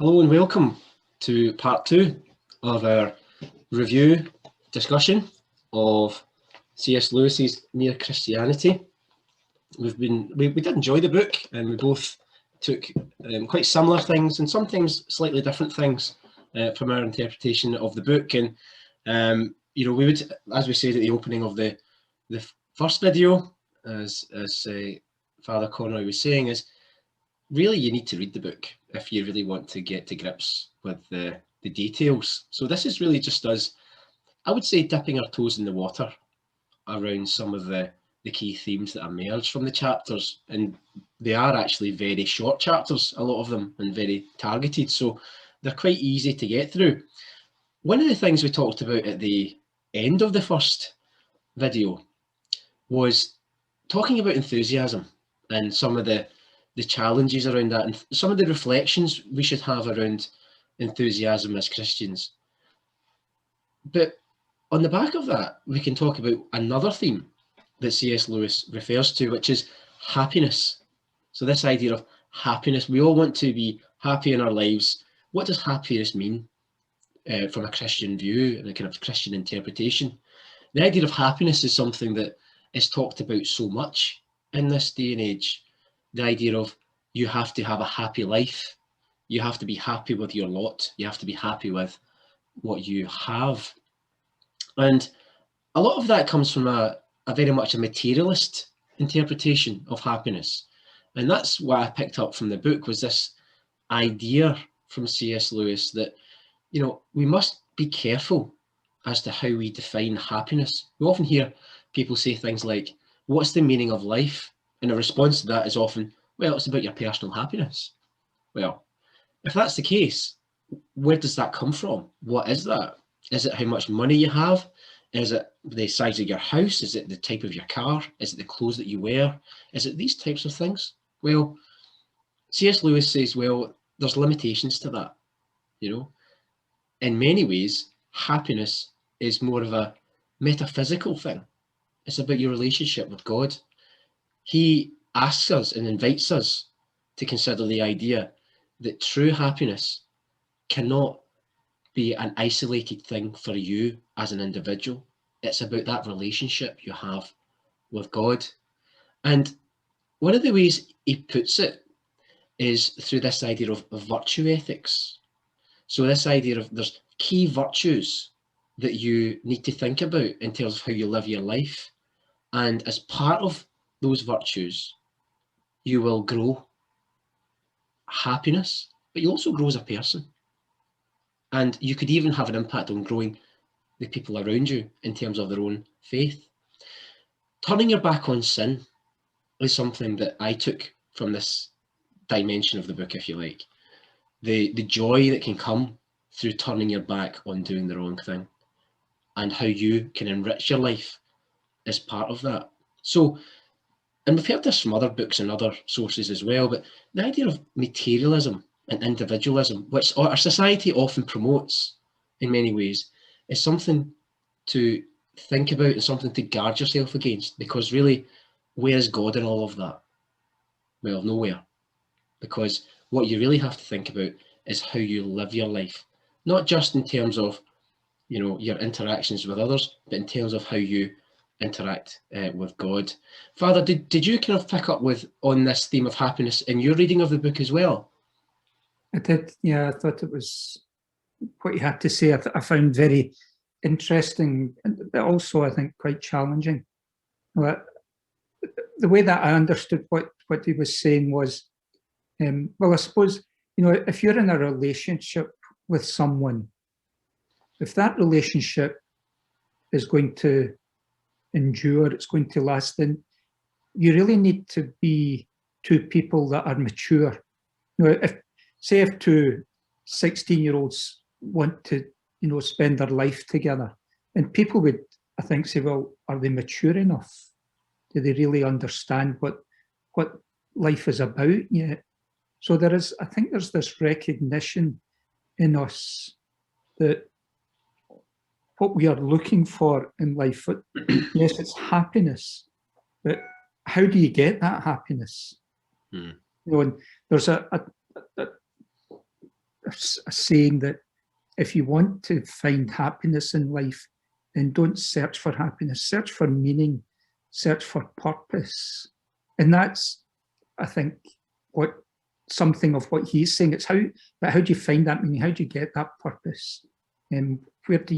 Hello and welcome to part 2 of our review discussion of C.S. Lewis's Mere Christianity. We did enjoy the book, and we both took quite similar things and sometimes slightly different things from our interpretation of the book. And we would, as we said at the opening of the first video, as Father Conroy was saying, is really you need to read the book if you really want to get to grips with the details. So this is really just us, I would say, dipping our toes in the water around some of the key themes that emerge from the chapters. And they are actually very short chapters, a lot of them, and very targeted. So they're quite easy to get through. One of the things we talked about at the end of the first video was talking about enthusiasm and some of the challenges around that and some of the reflections we should have around enthusiasm as Christians. But on the back of that, we can talk about another theme that C.S. Lewis refers to, which is happiness. So this idea of happiness, we all want to be happy in our lives. What does happiness mean from a Christian view and a kind of Christian interpretation? The idea of happiness is something that is talked about so much in this day and age. The idea of you have to have a happy life, you have to be happy with your lot, you have to be happy with what you have. And a lot of that comes from a very much a materialist interpretation of happiness. And that's what I picked up from the book, was this idea from C.S. Lewis that, we must be careful as to how we define happiness. We often hear people say things like, what's the meaning of life? And a response to that is often, well, it's about your personal happiness. Well, if that's the case, where does that come from? What is that? Is it how much money you have? Is it the size of your house? Is it the type of your car? Is it the clothes that you wear? Is it these types of things? Well, C.S. Lewis says, well, there's limitations to that. In many ways, happiness is more of a metaphysical thing. It's about your relationship with God. He asks us and invites us to consider the idea that true happiness cannot be an isolated thing for you as an individual. It's about that relationship you have with God. And one of the ways he puts it is through this idea of virtue ethics. So this idea of there's key virtues that you need to think about in terms of how you live your life. And as part of those virtues, you will grow happiness, but you also grow as a person. And you could even have an impact on growing the people around you in terms of their own faith. Turning your back on sin is something that I took from this dimension of the book, if you like. The joy that can come through turning your back on doing the wrong thing, and how you can enrich your life is part of that. So, and we've heard this from other books and other sources as well, but the idea of materialism and individualism, which our society often promotes in many ways, is something to think about and something to guard yourself against, because really, where is God in all of that? Well, nowhere. Because what you really have to think about is how you live your life, not just in terms of, your interactions with others, but in terms of how you interact with God. Father, did you kind of pick up on this theme of happiness in your reading of the book as well? I did, yeah. I thought it was what you had to say. I found very interesting, but also I think quite challenging. But the way that I understood what he was saying was, well, I suppose, if you're in a relationship with someone, if that relationship is going to endure, it's going to last, then you really need to be two people that are mature. If two 16-year-olds want to, spend their life together, and people would, I think, say, well, are they mature enough? Do they really understand what life is about yet? So I think there's this recognition in us that what we are looking for in life, yes, it's happiness, but how do you get that happiness? And there's a saying that if you want to find happiness in life, then don't search for happiness, search for meaning, search for purpose. And that's, I think, what something of what he's saying. It's how do you find that meaning? How do you get that purpose? And how do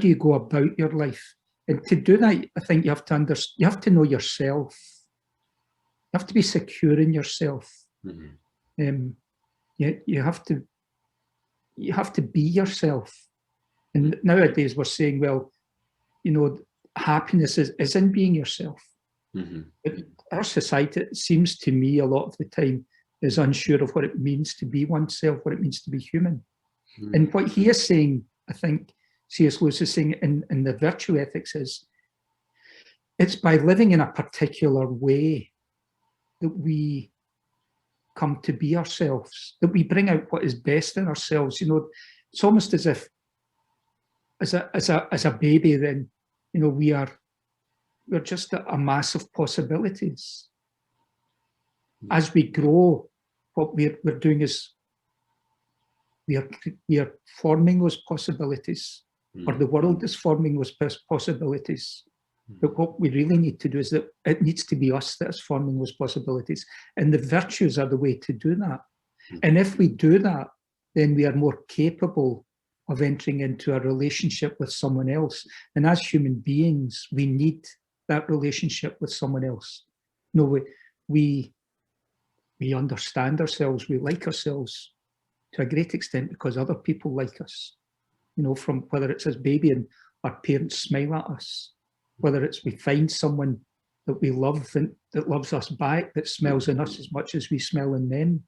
you go about your life? And to do that, I think you have to know yourself. You have to be secure in yourself. Mm-hmm. You have to be yourself. And nowadays we're saying, well, happiness is in being yourself. Mm-hmm. But our society, it seems to me a lot of the time, is unsure of what it means to be oneself, what it means to be human. Mm-hmm. And what he is saying, I think C.S. Lewis is saying in the virtue ethics is, it's by living in a particular way that we come to be ourselves, that we bring out what is best in ourselves. It's almost as if, as a baby, then, we're just a mass of possibilities. As we grow, what we're doing is we are forming those possibilities, or the world is forming those possibilities. But what we really need to do is that it needs to be us that is forming those possibilities. And the virtues are the way to do that. And if we do that, then we are more capable of entering into a relationship with someone else. And as human beings, we need that relationship with someone else. We understand ourselves, we like ourselves to a great extent because other people like us. From whether it's as baby and our parents smile at us, whether it's we find someone that we love and that loves us back, that smells in us as much as we smell in them.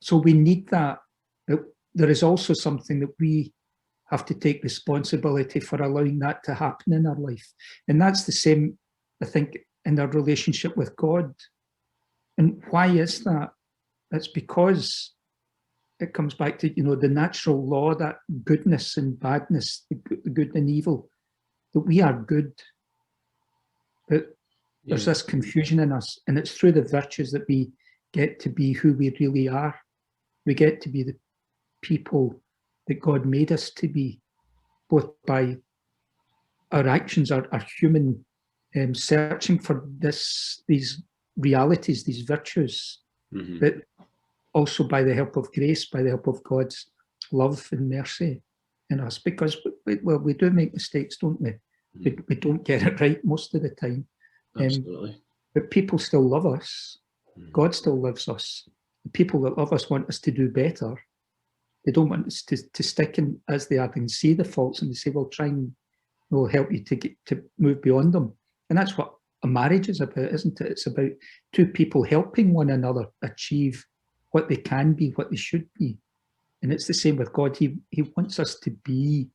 So we need that. There is also something that we have to take responsibility for allowing that to happen in our life. And that's the same, I think, in our relationship with God. And why is that? It's because it comes back to, the natural law, that goodness and badness, the good and evil, that we are good. But there's this confusion in us, and it's through the virtues that we get to be who we really are. We get to be the people that God made us to be, both by our actions, our human searching for these realities, these virtues, but also by the help of grace, by the help of God's love and mercy in us. Because we do make mistakes, don't we? We don't get it right most of the time. Absolutely. But people still love us. God still loves us. The people that love us want us to do better. They don't want us to stick in as they are and see the faults, and they say, well, try and we'll help you to move beyond them. And that's what a marriage is about, isn't it? It's about two people helping one another achieve what they can be, what they should be. And it's the same with God. He wants us to be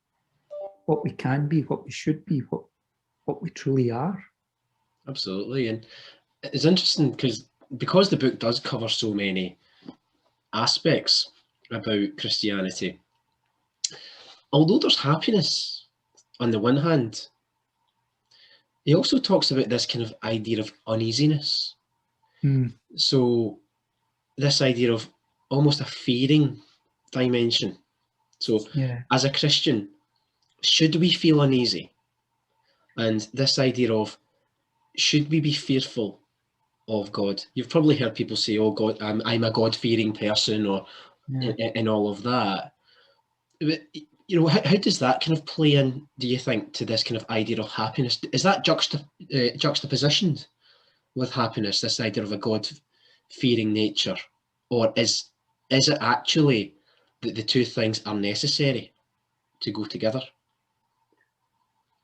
what we can be, what we should be, what we truly are. Absolutely. And it's interesting because the book does cover so many aspects about Christianity. Although there's happiness on the one hand, he also talks about this kind of idea of uneasiness. So this idea of almost a fearing dimension. So as a Christian, should we feel uneasy? And this idea of, should we be fearful of God? You've probably heard people say, oh God, I'm a God-fearing person, or and all of that. But, how does that kind of play in, do you think, to this kind of idea of happiness? Is that juxtapositioned with happiness, this idea of a God-fearing nature? Or is it actually that the two things are necessary to go together?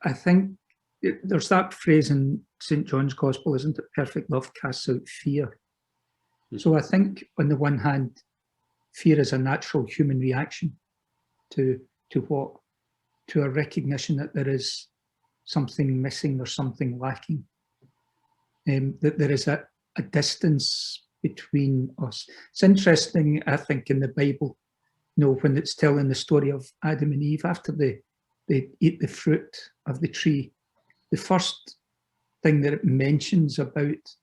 I think there's that phrase in St. John's Gospel, isn't it? Perfect love casts out fear. So I think, on the one hand, fear is a natural human reaction to a recognition that there is something missing or something lacking, that there is a distance between us. It's interesting, I think, in the Bible, when it's telling the story of Adam and Eve after they eat the fruit of the tree, the first thing that it mentions about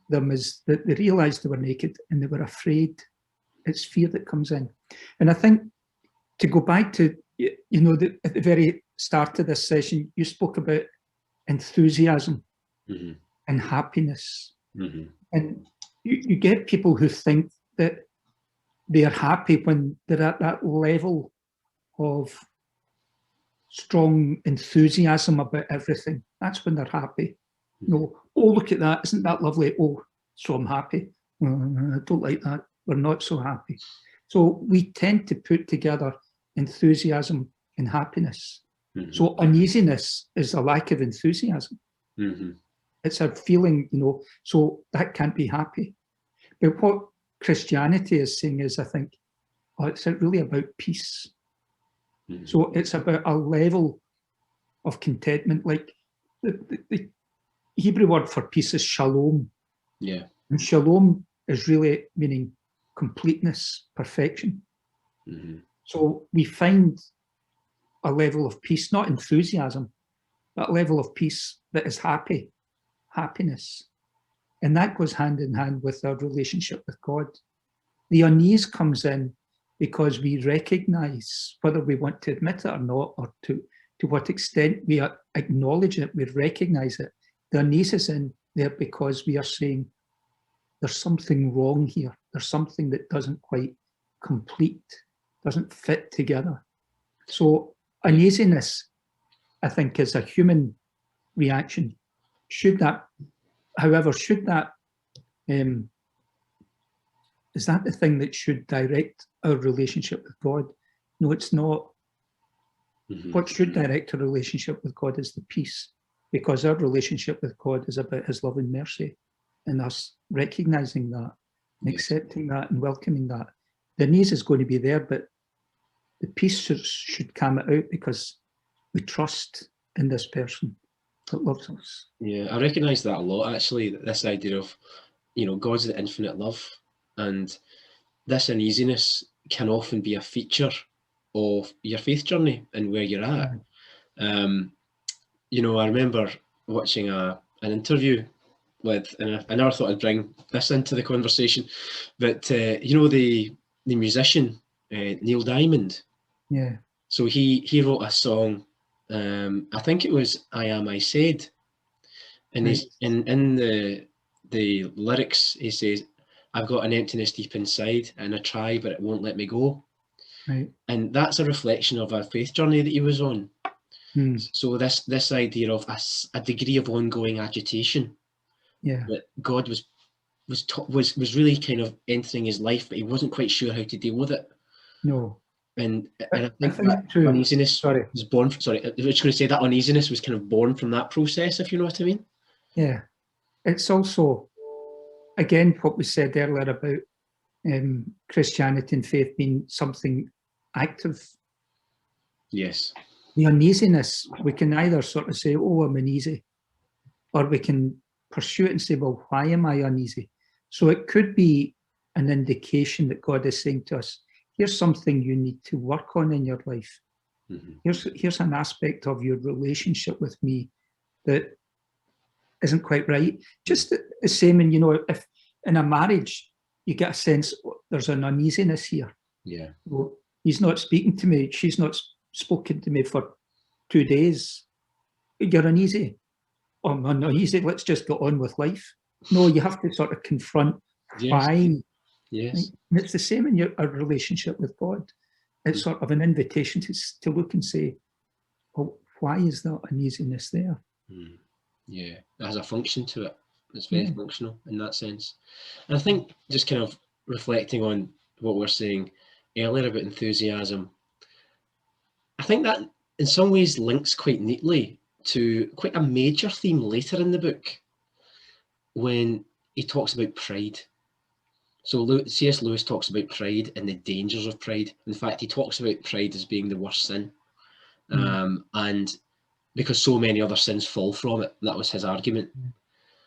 them is that they realized they were naked and they were afraid. It's fear that comes in. And I think, to go back to, at the very start of this session, you spoke about enthusiasm and happiness. And you get people who think that they are happy when they're at that level of strong enthusiasm about everything. That's when they're happy. Oh, look at that. Isn't that lovely? Oh, so I'm happy. I don't like that. We're not so happy. So we tend to put together enthusiasm and happiness. So uneasiness is a lack of enthusiasm. It's a feeling, so that can't be happy. But what Christianity is saying is, I think, it's really about peace. So it's about a level of contentment. Like the Hebrew word for peace is shalom. Yeah. And shalom is really meaning completeness, perfection. So we find a level of peace, not enthusiasm, but a level of peace that is happiness. And that goes hand in hand with our relationship with God. The unease comes in because we recognize, whether we want to admit it or not, or to what extent we acknowledge it, we recognize it. The unease is in there because we are saying there's something wrong here. There's something that doesn't quite complete, doesn't fit together. So uneasiness, I think, is a human reaction. However, is that the thing that should direct our relationship with God? No, it's not. What should direct our relationship with God is the peace, because our relationship with God is about his love and mercy, and us recognizing that and accepting that and welcoming that. The unease is going to be there, but the peace should come out because we trust in this person that loves us. Yeah, I recognise that a lot, actually, this idea of, God's the infinite love, and this uneasiness can often be a feature of your faith journey and where you're at. I remember watching an interview with, and I never thought I'd bring this into the conversation, but the musician Neil Diamond. Yeah. So he wrote a song. I think it was "I Am I Said," and he's in the lyrics he says, "I've got an emptiness deep inside, and I try, but it won't let me go." Right. And that's a reflection of a faith journey that he was on. So this idea of a degree of ongoing agitation. Yeah. That God was really kind of entering his life, but he wasn't quite sure how to deal with it. No. And I think that uneasiness was born. Sorry, I was just going to say that uneasiness was kind of born from that process, if you know what I mean. Yeah, it's also, again, what we said earlier about Christianity and faith being something active. Yes. The uneasiness, we can either sort of say, "Oh, I'm uneasy," or we can pursue it and say, "Well, why am I uneasy?" So it could be an indication that God is saying to us, here's something you need to work on in your life. Here's an aspect of your relationship with me that isn't quite right. Just the same, and if in a marriage you get a sense there's an uneasiness here. Yeah. Well, he's not speaking to me. She's not spoken to me for 2 days. You're uneasy. Oh, I'm uneasy. Let's just get on with life. No, you have to sort of confront why. Yes. And it's the same in our relationship with God. It's sort of an invitation to look and say, "Well, why is that uneasiness there?" Yeah, it has a function to it. It's very functional in that sense. And I think just kind of reflecting on what we were saying earlier about enthusiasm, I think that in some ways links quite neatly to quite a major theme later in the book when he talks about pride. So C.S. Lewis talks about pride and the dangers of pride. In fact, he talks about pride as being the worst sin. And because so many other sins fall from it, that was his argument.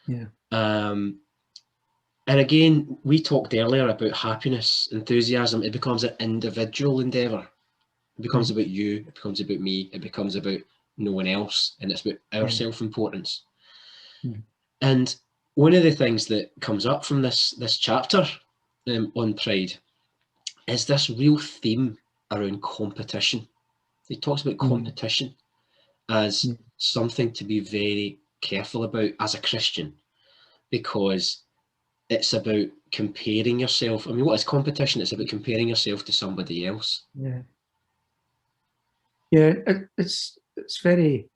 Yeah. And again, we talked earlier about happiness, enthusiasm. It becomes an individual endeavour. It becomes about you, it becomes about me, it becomes about no one else, and it's about our self-importance. And one of the things that comes up from this chapter on pride is this real theme around competition. He talks about competition as something to be very careful about as a Christian, because it's about comparing yourself. I mean, what is competition? It's about comparing yourself to somebody else. Yeah. Yeah, it's very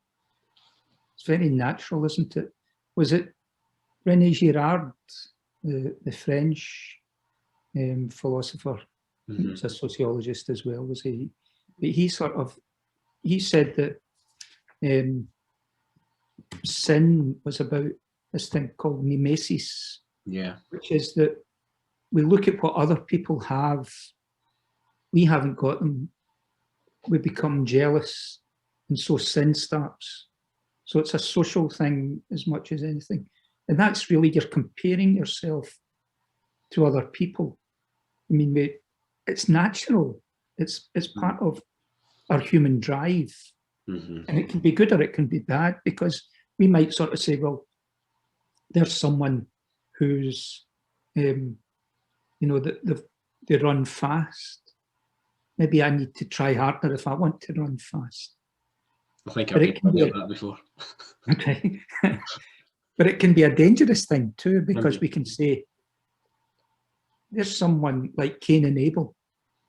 natural, isn't it? Was it René Girard, the French philosopher? He was a sociologist as well, was he? But he said that sin was about this thing called Nemesis. Yeah. Which is that we look at what other people have, we haven't got them, we become jealous, and so sin starts. So it's a social thing as much as anything. And that's really, you're comparing yourself to other people. I mean, it's natural. It's part of our human drive. And it can be good or it can be bad, because we might sort of say, well, there's someone who's, you know, they run fast. Maybe I need to try harder if I want to run fast. I think I've heard that before. Okay. But it can be a dangerous thing too, because we can say, there's someone like Cain and Abel.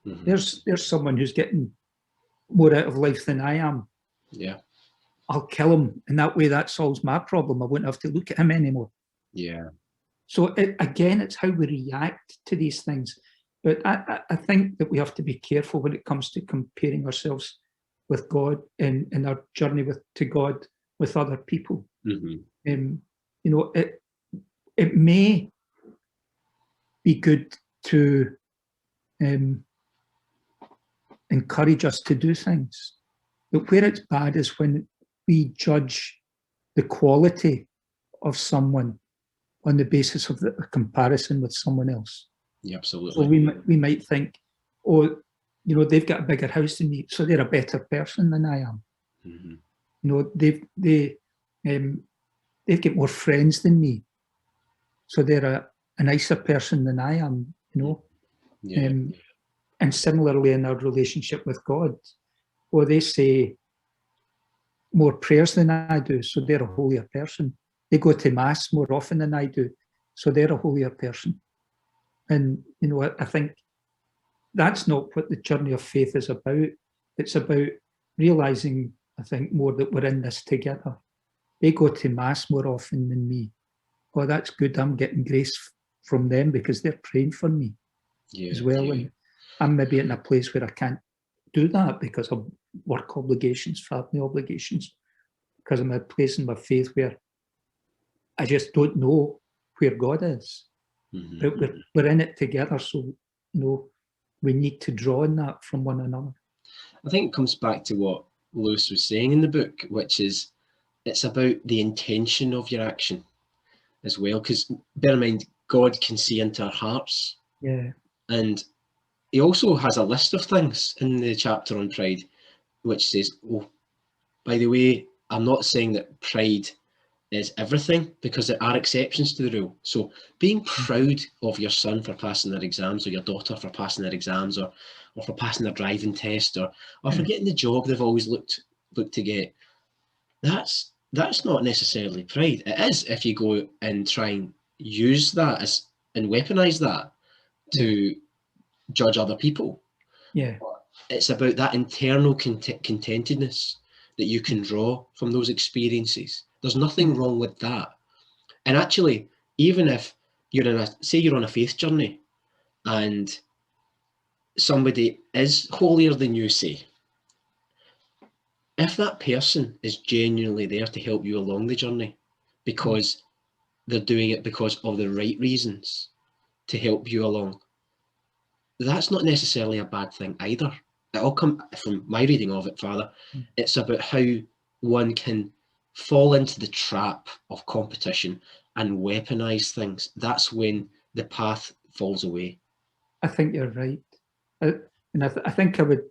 There's someone who's getting more out of life than I am. Yeah. I'll kill him, and that way that solves my problem. I won't have to look at him anymore. Yeah. So again, it's how we react to these things. But I think that we have to be careful when it comes to comparing ourselves with God in our journey to God with other people. You know, it may be good to encourage us to do things, but where it's bad is when we judge the quality of someone on the basis of the comparison with someone else. Yeah, absolutely. So we might think, oh, you know, they've got a bigger house than me, so they're a better person than I am. You know, they've got more friends than me, so they're a nicer person than I am. You know, and similarly in our relationship with God, or they say more prayers than I do, so they're a holier person. They go to mass more often than I do, so they're a holier person. And, you know, I think that's not what the journey of faith is about. It's about realizing, I think, more that we're in this together. They go to mass more often than me. Oh, that's good. I'm getting grace from them because they're praying for me as well. And I'm maybe in a place where I can't do that because of work obligations, family obligations, because I'm at a place in my faith where I just don't know where God is. But we're in it together, so, you know, we need to draw on that from one another. I think it comes back to what Lewis was saying in the book, which is it's about the intention of your action as well, because bear in mind, God can see into our hearts. Yeah. And he also has a list of things in the chapter on pride, which says, oh, by the way, I'm not saying that pride is everything, because there are exceptions to the rule. So being proud of your son for passing their exams, or your daughter for passing their exams, or for passing their driving test, or for getting the job they've always looked to get, that's not necessarily pride. It is if you go and try and use that as and weaponize that to judge other people. Yeah. It's about that internal contentedness that you can draw from those experiences. There's nothing wrong with that. And actually, even if you're on a faith journey and somebody is holier than you, say, if that person is genuinely there to help you along the journey because they're doing it because of the right reasons to help you along, that's not necessarily a bad thing either. It all come from my reading of it, Father. It's about how one can fall into the trap of competition and weaponize things. That's when the path falls away. I think you're right. And I think I would,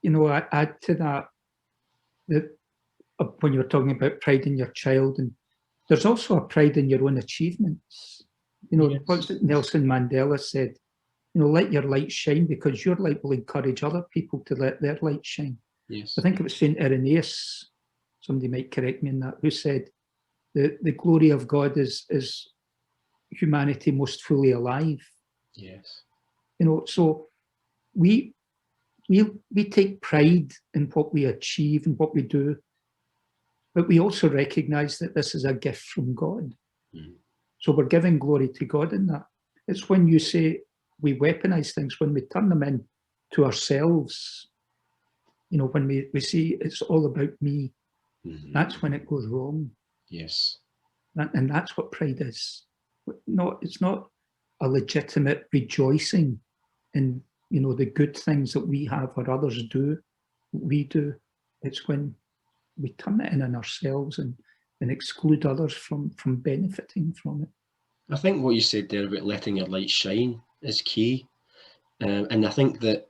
you know, add to that when you were talking about pride in your child, and there's also a pride in your own achievements. You know, what's it Nelson Mandela said? let your light shine, because your light will encourage other people to let their light shine. Yes. I think it was St. Irenaeus, somebody might correct me in that, who said the glory of God is humanity most fully alive. Yes. So we take pride in what we achieve and what we do, but we also recognize that this is a gift from God. Mm. So we're giving glory to God in that. It's when you say we weaponize things, when we turn them in to ourselves, when we see it's all about me, that's when it goes wrong. Yes. And that's what pride is. It's not a legitimate rejoicing in, the good things that we have or others do, we do. It's when we turn it in on ourselves and exclude others from benefiting from it. I think what you said there about letting your light shine is key. And I think that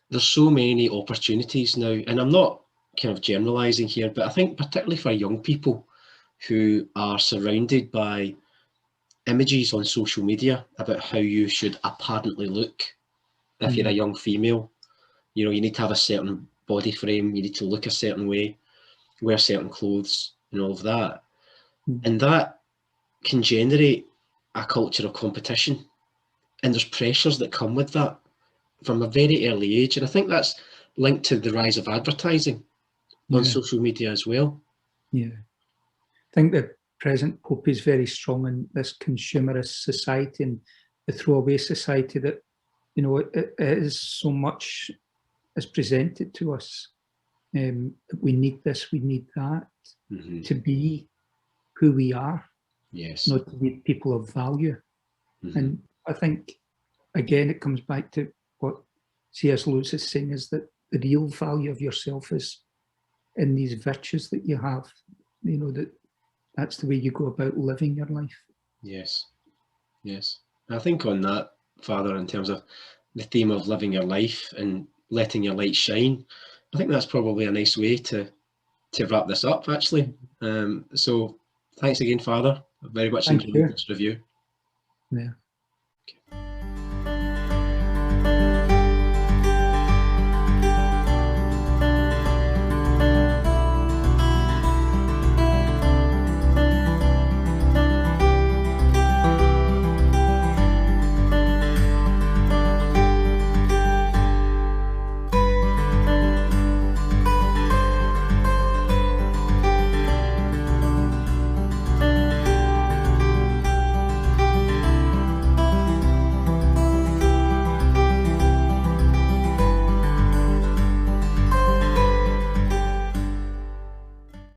there's so many opportunities now, and I'm not kind of generalizing here, but I think particularly for young people who are surrounded by images on social media about how you should apparently look. If you're a young female, you need to have a certain body frame, you need to look a certain way, wear certain clothes, and all of that. And that can generate a culture of competition. And there's pressures that come with that from a very early age. And I think that's linked to the rise of advertising on social media as well. Yeah. I think the present Pope is very strong in this consumerist society and the throwaway society that, it is so much is presented to us. We need this, we need that to be who we are. Yes. Not to be people of value. And I think, again, it comes back to what C.S. Lewis is saying, is that the real value of yourself is in these virtues that you have, that's the way you go about living your life. Yes. Yes. I think on that, Father, in terms of the theme of living your life and letting your light shine, I think that's probably a nice way to wrap this up, actually. So thanks again, Father. I very much enjoyed this review. Yeah. Okay.